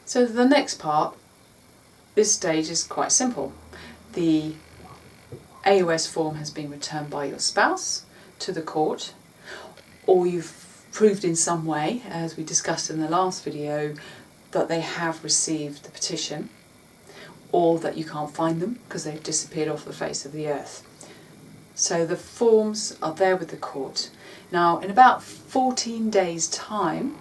So the next part, this stage is quite simple. The AOS form has been returned by your spouse to the court, or you've proved in some way, as we discussed in the last video, that they have received the petition, or that you can't find them because they've disappeared off the face of the earth. So the forms are there with the court. Now, in about 14 days' time,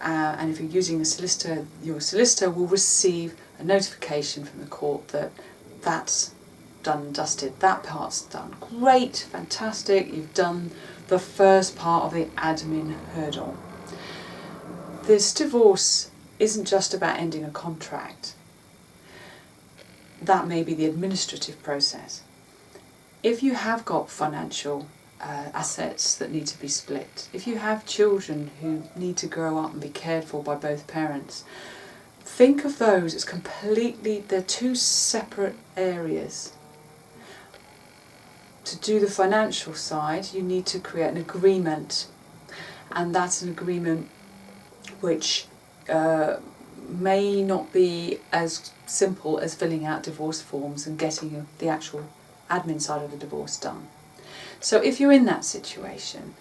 and if you're using a solicitor, your solicitor will receive a notification from the court that that's done and dusted, that part's done. Great, fantastic, you've done the first part of the admin hurdle. This divorce isn't just about ending a contract. That may be the administrative process. If you have got financial assets that need to be split, if you have children who need to grow up and be cared for by both parents, think of those as they're two separate areas. To do the financial side, you need to create an agreement, and that's an agreement which may not be as simple as filling out divorce forms and getting the actual admin side of the divorce done. So if you're in that situation,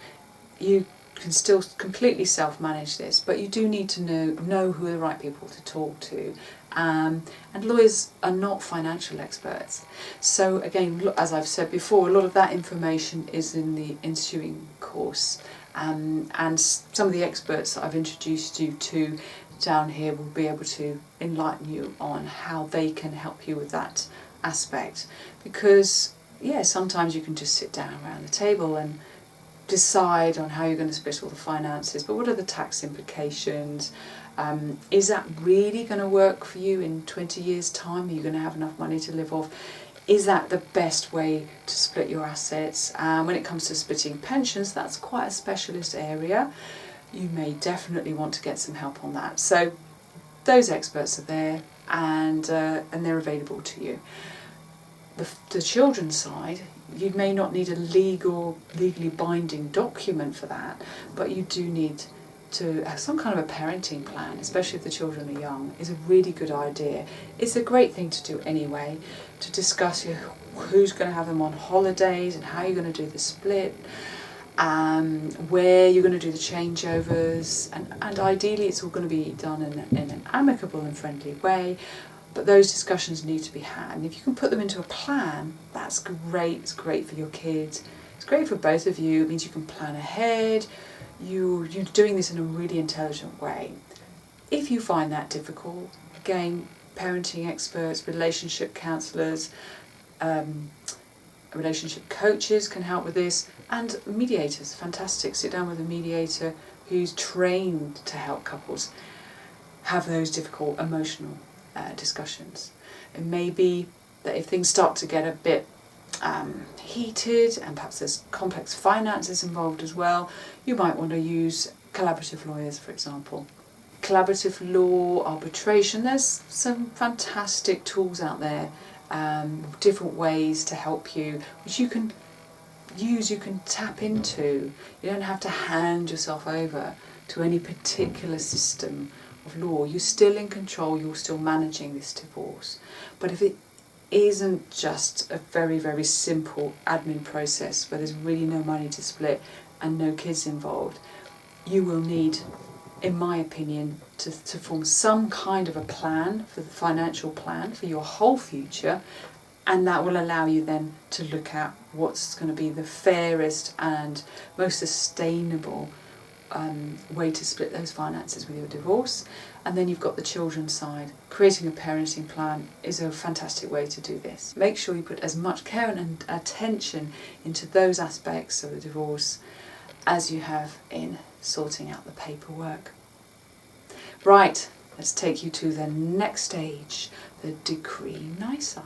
you can still completely self-manage this, but you do need to know who are the right people to talk to. And lawyers are not financial experts. So again, as I've said before, a lot of that information is in the ensuing course. And some of the experts that I've introduced you to down here will be able to enlighten you on how they can help you with that aspect. Because, yeah, sometimes you can just sit down around the table and decide on how you're going to split all the finances, but what are the tax implications? Is that really going to work for you in 20 years' time? Are you going to have enough money to live off? Is that the best way to split your assets? When it comes to splitting pensions, that's quite a specialist area. You may definitely want to get some help on that. So those experts are there, and they're available to you. The children's side, you may not need a legally binding document for that, but you do need to have some kind of a parenting plan, especially if the children are young, is a really good idea. It's a great thing to do anyway, to discuss who's going to have them on holidays and how you're going to do the split, where you're going to do the changeovers, and ideally it's all going to be done in an amicable and friendly way. But those discussions need to be had, and if you can put them into a plan, that's great. It's great for your kids, it's great for both of you. It means you can plan ahead, you're doing this in a really intelligent way. If you find that difficult, again, parenting experts, relationship counsellors, relationship coaches can help with this, and mediators, fantastic. Sit down with a mediator who's trained to help couples have those difficult emotional discussions. It may be that if things start to get a bit heated, and perhaps there's complex finances involved as well, you might want to use collaborative lawyers, for example. Collaborative law, arbitration, there's some fantastic tools out there, different ways to help you, which you can use, you can tap into. You don't have to hand yourself over to any particular system of law. You're still in control, you're still managing this divorce. But if it isn't just a very, very simple admin process where there's really no money to split and no kids involved, you will need, in my opinion, to form some kind of a plan, for the financial plan for your whole future, and that will allow you then to look at what's going to be the fairest and most sustainable way to split those finances with your divorce. And then you've got the children's side. Creating a parenting plan is a fantastic way to do this. Make sure you put as much care and attention into those aspects of the divorce as you have in sorting out the paperwork. Right, let's take you to the next stage, the decree nisi.